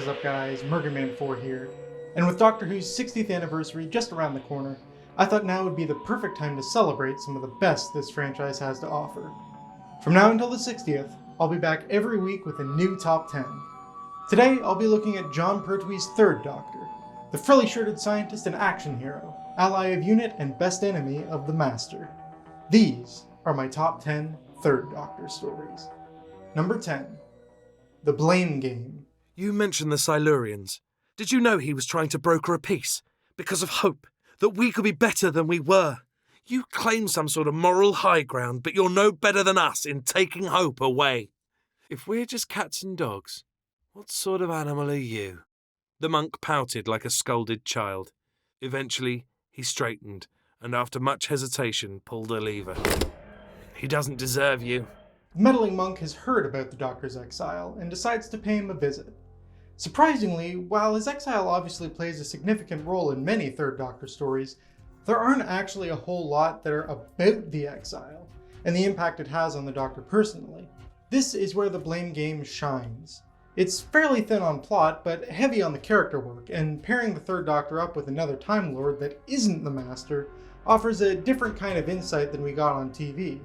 is up guys, Merganman4 here, and with Doctor Who's 60th anniversary just around the corner, I thought now would be the perfect time to celebrate some of the best this franchise has to offer. From now until the 60th, I'll be back every week with a new top 10. Today, I'll be looking at John Pertwee's third Doctor, the frilly-shirted scientist and action hero, ally of UNIT and best enemy of the Master. These are my top 10 third Doctor stories. Number 10. The Blame Game. You mentioned the Silurians. Did you know he was trying to broker a peace? Because of hope, that we could be better than we were. You claim some sort of moral high ground, but you're no better than us in taking hope away. If we're just cats and dogs, what sort of animal are you? The monk pouted like a scolded child. Eventually, he straightened, and after much hesitation, pulled a lever. He doesn't deserve you. The meddling monk has heard about the Doctor's exile and decides to pay him a visit. Surprisingly, while his exile obviously plays a significant role in many Third Doctor stories, there aren't actually a whole lot that are about the exile, and the impact it has on the Doctor personally. This is where the blame game shines. It's fairly thin on plot, but heavy on the character work, and pairing the Third Doctor up with another Time Lord that isn't the Master offers a different kind of insight than we got on TV,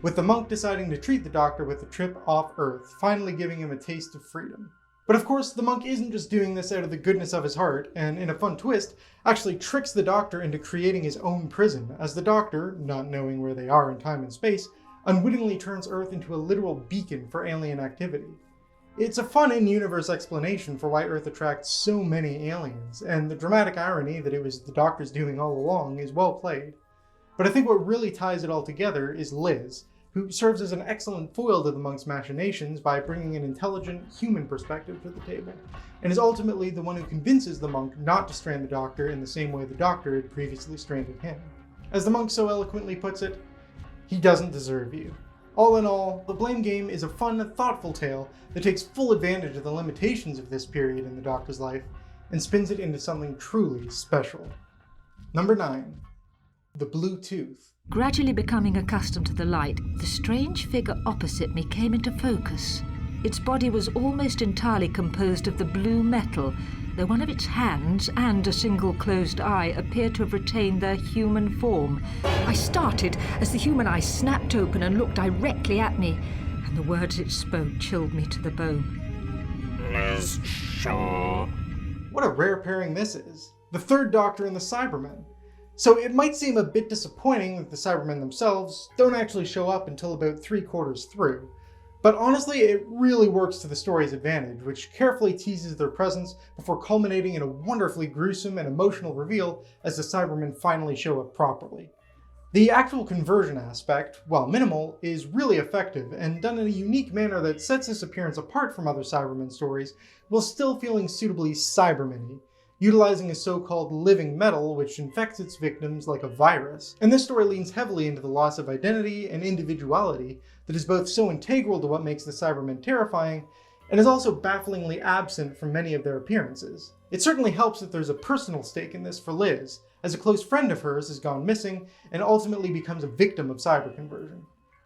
with the monk deciding to treat the Doctor with a trip off Earth, finally giving him a taste of freedom. But of course, the monk isn't just doing this out of the goodness of his heart, and in a fun twist, actually tricks the Doctor into creating his own prison, as the Doctor, not knowing where they are in time and space, unwittingly turns Earth into a literal beacon for alien activity. It's a fun in-universe explanation for why Earth attracts so many aliens, and the dramatic irony that it was the Doctor's doing all along is well played. But I think what really ties it all together is Liz, who serves as an excellent foil to the monk's machinations by bringing an intelligent, human perspective to the table, and is ultimately the one who convinces the monk not to strand the Doctor in the same way the Doctor had previously stranded him. As the monk so eloquently puts it, he doesn't deserve you. All in all, The Blame Game is a fun and thoughtful tale that takes full advantage of the limitations of this period in the Doctor's life and spins it into something truly special. Number 9. The Blue Tooth. Gradually becoming accustomed to the light, the strange figure opposite me came into focus. Its body was almost entirely composed of the blue metal, though one of its hands and a single closed eye appeared to have retained their human form. I started as the human eye snapped open and looked directly at me, and the words it spoke chilled me to the bone. Liz Shaw. What a rare pairing this is. The Third Doctor and the Cybermen. So it might seem a bit disappointing that the Cybermen themselves don't actually show up until about 3/4 through. But honestly, it really works to the story's advantage, which carefully teases their presence before culminating in a wonderfully gruesome and emotional reveal as the Cybermen finally show up properly. The actual conversion aspect, while minimal, is really effective and done in a unique manner that sets this appearance apart from other Cybermen stories, while still feeling suitably Cybermen-y, utilizing a so-called living metal which infects its victims like a virus. And this story leans heavily into the loss of identity and individuality that is both so integral to what makes the Cybermen terrifying, and is also bafflingly absent from many of their appearances. It certainly helps that there's a personal stake in this for Liz, as a close friend of hers has gone missing and ultimately becomes a victim of cyberconversion.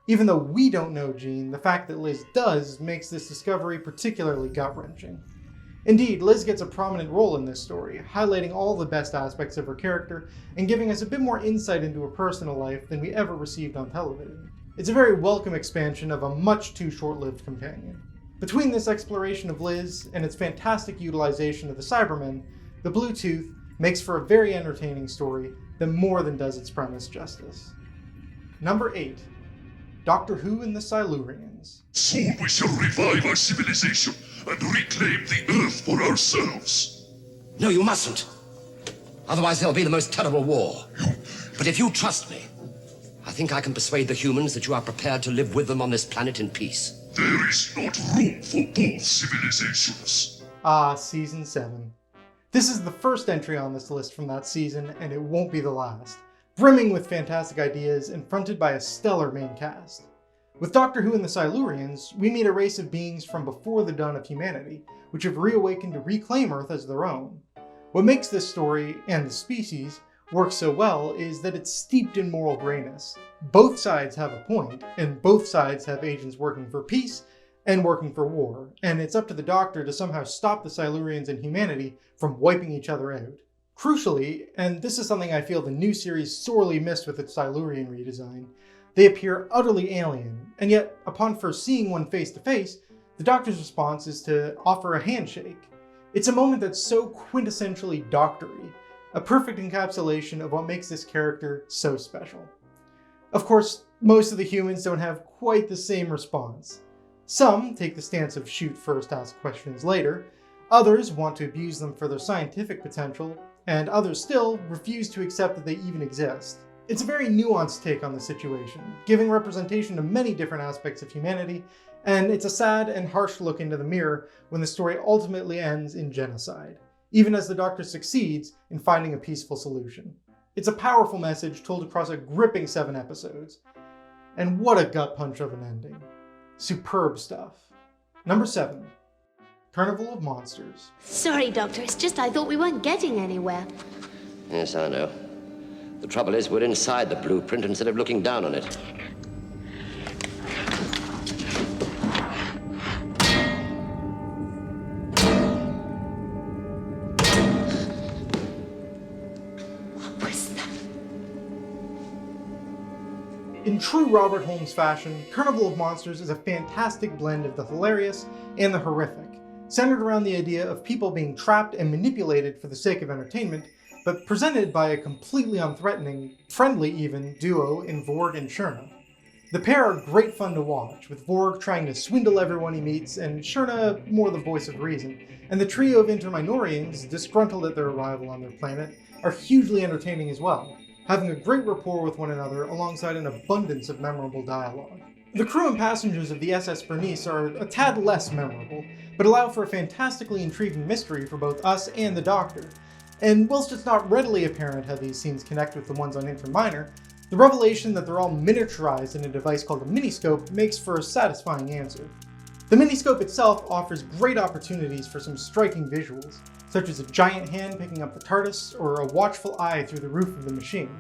Even though we don't know Jean, the fact that Liz does makes this discovery particularly gut-wrenching. Indeed, Liz gets a prominent role in this story, highlighting all the best aspects of her character and giving us a bit more insight into her personal life than we ever received on television. It's a very welcome expansion of a much too short-lived companion. Between this exploration of Liz and its fantastic utilization of the Cybermen, The Blue Tooth makes for a very entertaining story that more than does its premise justice. Number 8. Doctor Who and the Silurians. Soon we shall revive our civilization and reclaim the Earth for ourselves. No, you mustn't. Otherwise there'll be the most terrible war. But if you trust me, I think I can persuade the humans that you are prepared to live with them on this planet in peace. There is not room for both civilizations. Season 7. This is the first entry on this list from that season, and it won't be the last. Brimming with fantastic ideas and fronted by a stellar main cast. With Doctor Who and the Silurians, we meet a race of beings from before the dawn of humanity, which have reawakened to reclaim Earth as their own. What makes this story, and the species, work so well is that it's steeped in moral grayness. Both sides have a point, and both sides have agents working for peace, and working for war, and it's up to the Doctor to somehow stop the Silurians and humanity from wiping each other out. Crucially, and this is something I feel the new series sorely missed with its Silurian redesign, they appear utterly alien, and yet, upon first seeing one face to face, the Doctor's response is to offer a handshake. It's a moment that's so quintessentially doctory, a perfect encapsulation of what makes this character so special. Of course, most of the humans don't have quite the same response. Some take the stance of shoot first, ask questions later, others want to abuse them for their scientific potential, and others still refuse to accept that they even exist. It's a very nuanced take on the situation, giving representation to many different aspects of humanity, and it's a sad and harsh look into the mirror when the story ultimately ends in genocide, even as the Doctor succeeds in finding a peaceful solution. It's a powerful message told across a gripping 7 episodes. And what a gut punch of an ending. Superb stuff. Number 7. Carnival of Monsters. Sorry, Doctor, it's just I thought we weren't getting anywhere. Yes, I know. The trouble is, we're inside the blueprint instead of looking down on it. In true Robert Holmes fashion, Carnival of Monsters is a fantastic blend of the hilarious and the horrific, centered around the idea of people being trapped and manipulated for the sake of entertainment, but presented by a completely unthreatening, friendly even, duo in Vorg and Shurna. The pair are great fun to watch, with Vorg trying to swindle everyone he meets, and Shurna more the voice of reason, and the trio of Interminorians, disgruntled at their arrival on their planet, are hugely entertaining as well, having a great rapport with one another alongside an abundance of memorable dialogue. The crew and passengers of the SS Bernice are a tad less memorable, but allow for a fantastically intriguing mystery for both us and the Doctor. And whilst it's not readily apparent how these scenes connect with the ones on Interminor, the revelation that they're all miniaturized in a device called a miniscope makes for a satisfying answer. The miniscope itself offers great opportunities for some striking visuals, such as a giant hand picking up the TARDIS or a watchful eye through the roof of the machine.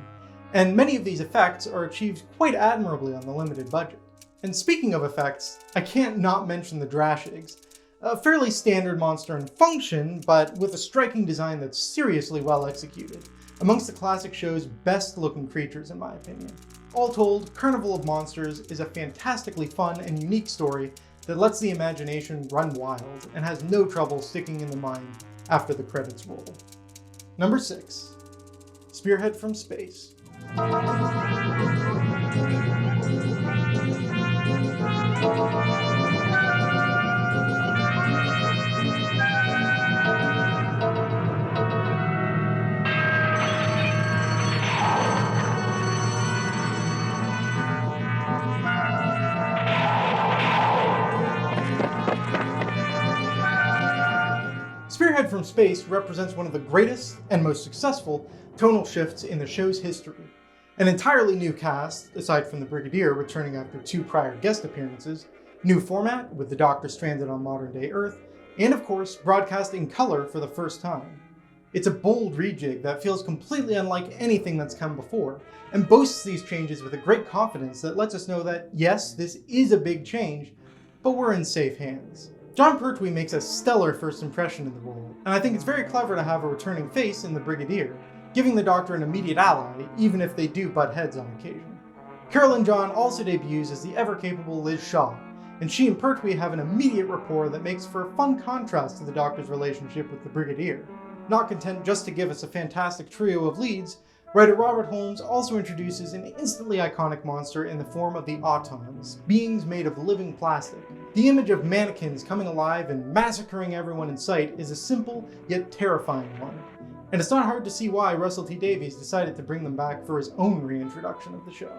And many of these effects are achieved quite admirably on the limited budget. And speaking of effects, I can't not mention the Drashigs, a fairly standard monster in function, but with a striking design that's seriously well executed, amongst the classic show's best looking creatures in my opinion. All told, Carnival of Monsters is a fantastically fun and unique story that lets the imagination run wild and has no trouble sticking in the mind after the credits roll. Number 6. Spearhead from Space. Spearhead from Space represents one of the greatest and most successful tonal shifts in the show's history. An entirely new cast, aside from the Brigadier returning after 2 prior guest appearances, new format with the Doctor stranded on modern-day Earth, and of course, broadcast in color for the first time. It's a bold rejig that feels completely unlike anything that's come before, and boasts these changes with a great confidence that lets us know that, yes, this is a big change, but we're in safe hands. Jon Pertwee makes a stellar first impression in the role, and I think it's very clever to have a returning face in the Brigadier, giving the Doctor an immediate ally, even if they do butt heads on occasion. Carolyn John also debuts as the ever-capable Liz Shaw, and she and Pertwee have an immediate rapport that makes for a fun contrast to the Doctor's relationship with the Brigadier. Not content just to give us a fantastic trio of leads, writer Robert Holmes also introduces an instantly iconic monster in the form of the Autons, beings made of living plastic. The image of mannequins coming alive and massacring everyone in sight is a simple yet terrifying one, and it's not hard to see why Russell T Davies decided to bring them back for his own reintroduction of the show.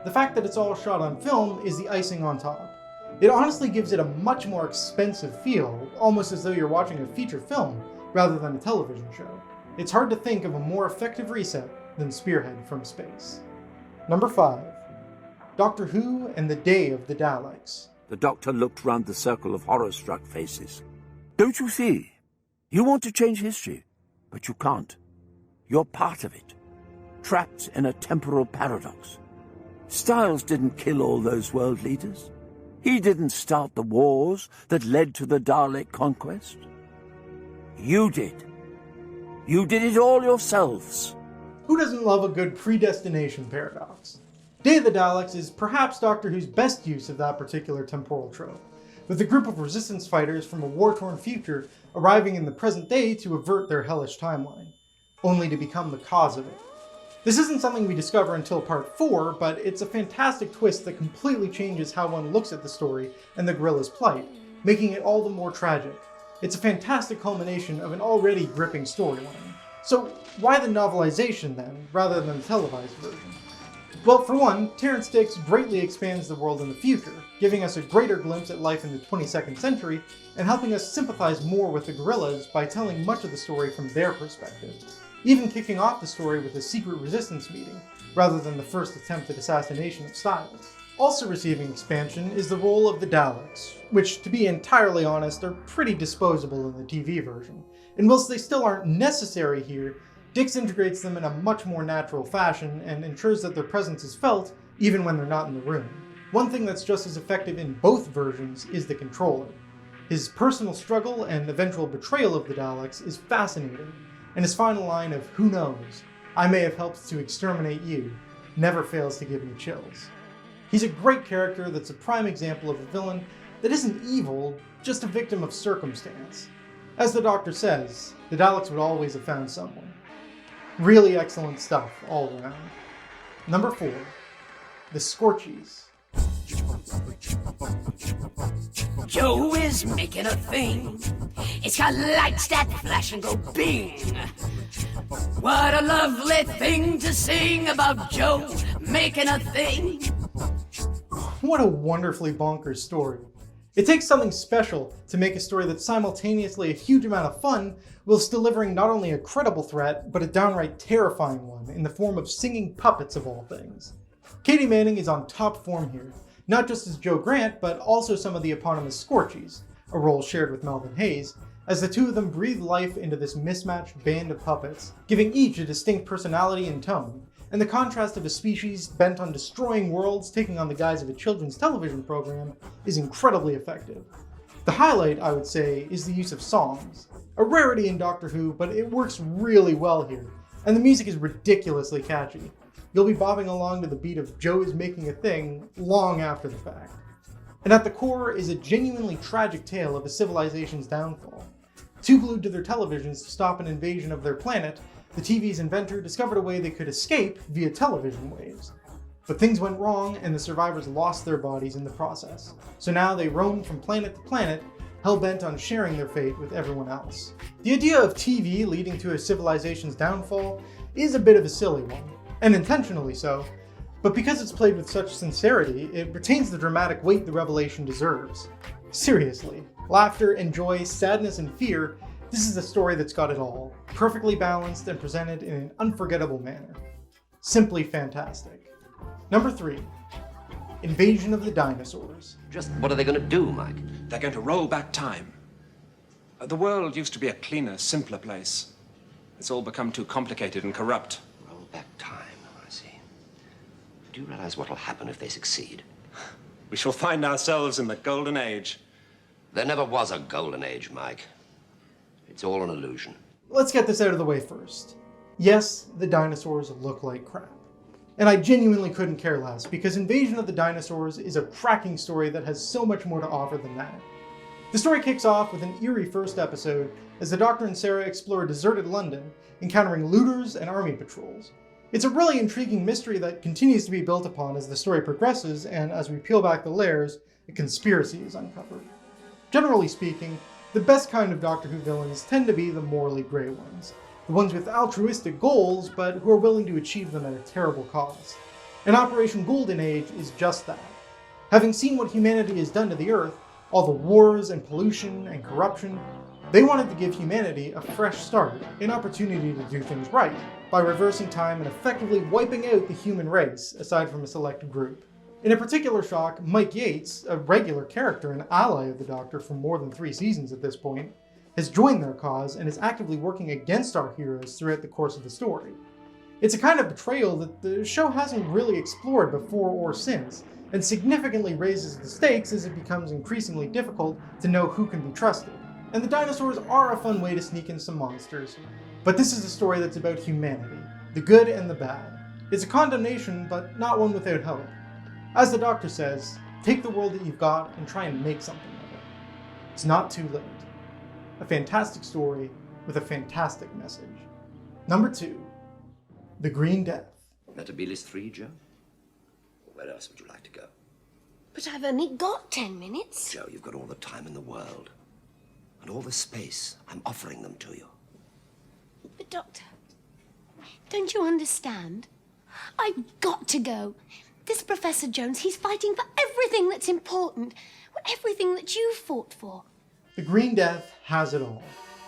The fact that it's all shot on film is the icing on top. It honestly gives it a much more expensive feel, almost as though you're watching a feature film rather than a television show. It's hard to think of a more effective reset than Spearhead from Space. Number 5. Doctor Who and the Day of the Daleks. The Doctor looked round the circle of horror-struck faces. Don't you see? You want to change history, but you can't. You're part of it, trapped in a temporal paradox. Styles didn't kill all those world leaders. He didn't start the wars that led to the Dalek conquest. You did. You did it all yourselves. Who doesn't love a good predestination paradox? Day of the Daleks is perhaps Doctor Who's best use of that particular temporal trope, with a group of resistance fighters from a war-torn future arriving in the present day to avert their hellish timeline, only to become the cause of it. This isn't something we discover until part 4, but it's a fantastic twist that completely changes how one looks at the story and the gorilla's plight, making it all the more tragic. It's a fantastic culmination of an already gripping storyline. So why the novelization then, rather than the televised version? Well, for one, Terrance Dicks greatly expands the world in the future, giving us a greater glimpse at life in the 22nd century, and helping us sympathize more with the gorillas by telling much of the story from their perspective, even kicking off the story with a secret resistance meeting, rather than the first attempted assassination of Styles. Also receiving expansion is the role of the Daleks, which, to be entirely honest, are pretty disposable in the TV version, and whilst they still aren't necessary here, Dicks integrates them in a much more natural fashion and ensures that their presence is felt even when they're not in the room. One thing that's just as effective in both versions is the Controller. His personal struggle and eventual betrayal of the Daleks is fascinating, and his final line of "Who knows? I may have helped to exterminate you" never fails to give me chills. He's a great character that's a prime example of a villain that isn't evil, just a victim of circumstance. As the Doctor says, the Daleks would always have found someone. Really excellent stuff all around. Number 4, the Scorchies. Joe is making a thing. It's got lights that flash and go bing. What a lovely thing to sing about Joe making a thing. What a wonderfully bonkers story. It takes something special to make a story that's simultaneously a huge amount of fun, whilst delivering not only a credible threat, but a downright terrifying one in the form of singing puppets of all things. Katie Manning is on top form here, not just as Jo Grant, but also some of the eponymous Scorchies, a role shared with Melvin Hayes, as the two of them breathe life into this mismatched band of puppets, giving each a distinct personality and tone, and the contrast of a species bent on destroying worlds taking on the guise of a children's television program is incredibly effective. The highlight, I would say, is the use of songs. A rarity in Doctor Who, but it works really well here, and the music is ridiculously catchy. You'll be bobbing along to the beat of "Joe is making a thing" long after the fact. And at the core is a genuinely tragic tale of a civilization's downfall. Too glued to their televisions to stop an invasion of their planet, the TV's inventor discovered a way they could escape via television waves. But things went wrong and the survivors lost their bodies in the process. So now they roam from planet to planet, hell-bent on sharing their fate with everyone else. The idea of TV leading to a civilization's downfall is a bit of a silly one, and intentionally so, but because it's played with such sincerity, it retains the dramatic weight the revelation deserves. Seriously, laughter and joy, sadness and fear, this is a story that's got it all, perfectly balanced and presented in an unforgettable manner. Simply fantastic. Number 3, Invasion of the Dinosaurs. Just what are they going to do, Mike? They're going to roll back time. The world used to be a cleaner, simpler place. It's all become too complicated and corrupt. Roll back time, I see. Do you realize what'll happen if they succeed? We shall find ourselves in the Golden Age. There never was a Golden Age, Mike. It's all an illusion. Let's get this out of the way first. Yes, the dinosaurs look like crap. And I genuinely couldn't care less, because Invasion of the Dinosaurs is a cracking story that has so much more to offer than that. The story kicks off with an eerie first episode as the Doctor and Sarah explore deserted London, encountering looters and army patrols. It's a really intriguing mystery that continues to be built upon as the story progresses, and as we peel back the layers, a conspiracy is uncovered. Generally speaking, the best kind of Doctor Who villains tend to be the morally grey ones. The ones with altruistic goals, but who are willing to achieve them at a terrible cost. And Operation Golden Age is just that. Having seen what humanity has done to the Earth, all the wars and pollution and corruption, they wanted to give humanity a fresh start, an opportunity to do things right, by reversing time and effectively wiping out the human race, aside from a select group. In a particular shock, Mike Yates, a regular character and ally of the Doctor for more than 3 seasons at this point, has joined their cause and is actively working against our heroes throughout the course of the story. It's a kind of betrayal that the show hasn't really explored before or since, and significantly raises the stakes as it becomes increasingly difficult to know who can be trusted. And the dinosaurs are a fun way to sneak in some monsters, but this is a story that's about humanity, the good and the bad. It's a condemnation, but not one without hope. As the Doctor says, take the world that you've got and try and make something of it. It's not too late. A fantastic story with a fantastic message. Number 2, The Green Death. That'll be list 3, Joe? Where else would you like to go? But I've only got 10 minutes. Joe, you've got all the time in the world. And all the space. I'm offering them to you. But Doctor, don't you understand? I've got to go. This Professor Jones, he's fighting for everything that's important. Everything that you fought for. The Green Death has it all.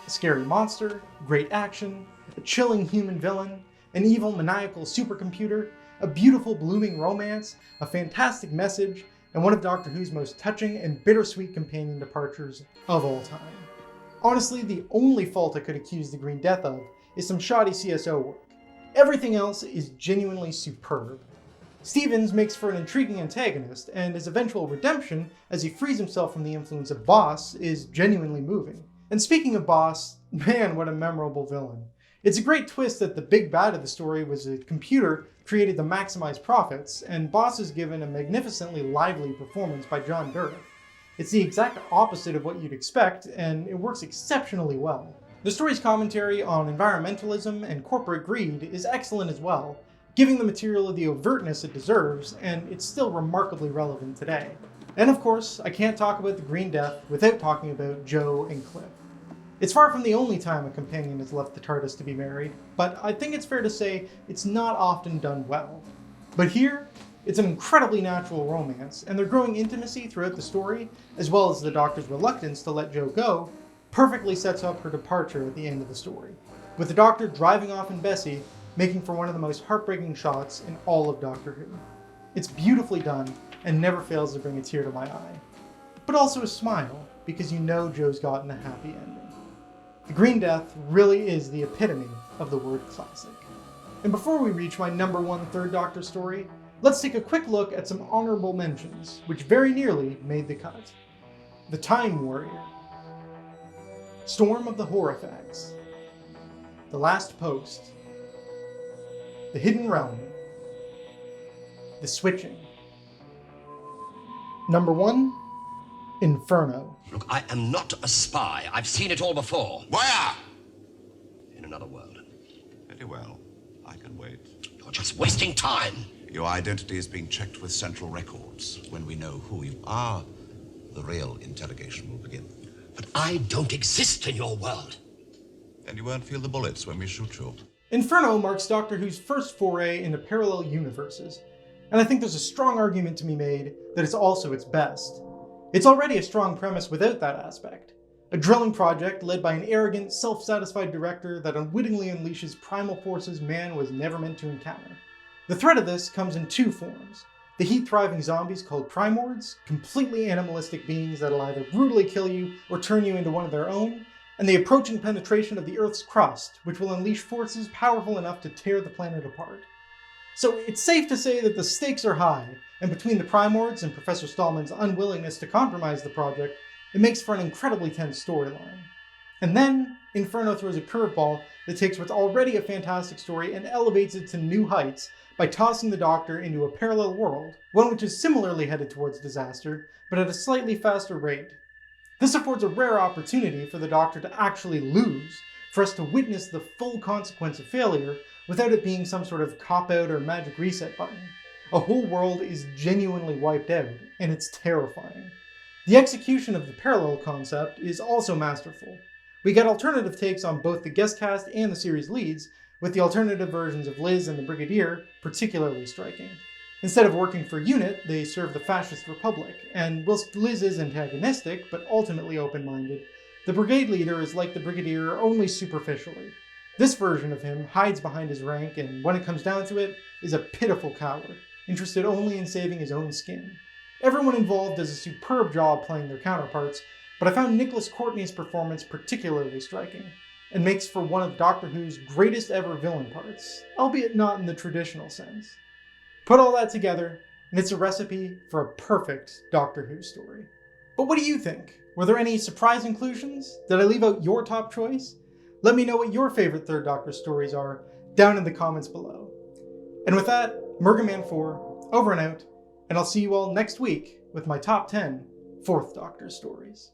A scary monster, great action, a chilling human villain, an evil maniacal supercomputer, a beautiful blooming romance, a fantastic message, and one of Doctor Who's most touching and bittersweet companion departures of all time. Honestly, the only fault I could accuse The Green Death of is some shoddy CSO work. Everything else is genuinely superb. Stevens makes for an intriguing antagonist, and his eventual redemption as he frees himself from the influence of Boss is genuinely moving. And speaking of Boss, man, what a memorable villain. It's a great twist that the big bad of the story was a computer created to maximize profits, and Boss is given a magnificently lively performance by John Dourif. It's the exact opposite of what you'd expect, and it works exceptionally well. The story's commentary on environmentalism and corporate greed is excellent as well, giving the material the overtness it deserves, and it's still remarkably relevant today. And of course, I can't talk about The Green Death without talking about Jo and Cliff. It's far from the only time a companion has left the TARDIS to be married, but I think it's fair to say it's not often done well. But here, it's an incredibly natural romance, and their growing intimacy throughout the story, as well as the Doctor's reluctance to let Jo go, perfectly sets up her departure at the end of the story, with the Doctor driving off in Bessie, making for one of the most heartbreaking shots in all of Doctor Who. It's beautifully done, and never fails to bring a tear to my eye. But also a smile, because you know Jo's gotten a happy ending. The Green Death really is the epitome of the word classic. And before we reach my number 1 Third Doctor story, let's take a quick look at some honorable mentions, which very nearly made the cut. The Time Warrior, Storm of the Horrifex, The Last Post, The Hidden Realm, The Switching. Number 1, Inferno. Look, I am not a spy. I've seen it all before. Where? In another world. Very well. I can wait. You're just wasting time. Your identity is being checked with central records. When we know who you are, the real interrogation will begin. But I don't exist in your world. And you won't feel the bullets when we shoot you. Inferno marks Doctor Who's first foray into parallel universes, and I think there's a strong argument to be made that it's also its best. It's already a strong premise without that aspect. A drilling project led by an arrogant, self-satisfied director that unwittingly unleashes primal forces man was never meant to encounter. The threat of this comes in 2 forms. The heat-thriving zombies called Primords, completely animalistic beings that'll either brutally kill you or turn you into one of their own, and the approaching penetration of the Earth's crust, which will unleash forces powerful enough to tear the planet apart. So it's safe to say that the stakes are high, and between the Primords and Professor Stallman's unwillingness to compromise the project, it makes for an incredibly tense storyline. And then, Inferno throws a curveball that takes what's already a fantastic story and elevates it to new heights by tossing the Doctor into a parallel world, one which is similarly headed towards disaster, but at a slightly faster rate. This affords a rare opportunity for the Doctor to actually lose, for us to witness the full consequence of failure without it being some sort of cop-out or magic reset button. A whole world is genuinely wiped out, and it's terrifying. The execution of the parallel concept is also masterful. We get alternative takes on both the guest cast and the series leads, with the alternative versions of Liz and the Brigadier particularly striking. Instead of working for UNIT, they serve the fascist Republic, and whilst Liz is antagonistic, but ultimately open-minded, the brigade leader is like the Brigadier only superficially. This version of him hides behind his rank, and when it comes down to it, is a pitiful coward, interested only in saving his own skin. Everyone involved does a superb job playing their counterparts, but I found Nicholas Courtney's performance particularly striking. and makes for one of Doctor Who's greatest ever villain parts, albeit not in the traditional sense. Put all that together, and it's a recipe for a perfect Doctor Who story. But what do you think? Were there any surprise inclusions? Did I leave out your top choice? Let me know what your favorite Third Doctor stories are down in the comments below. And with that, Merganman4, over and out, and I'll see you all next week with my top 10 Fourth Doctor stories.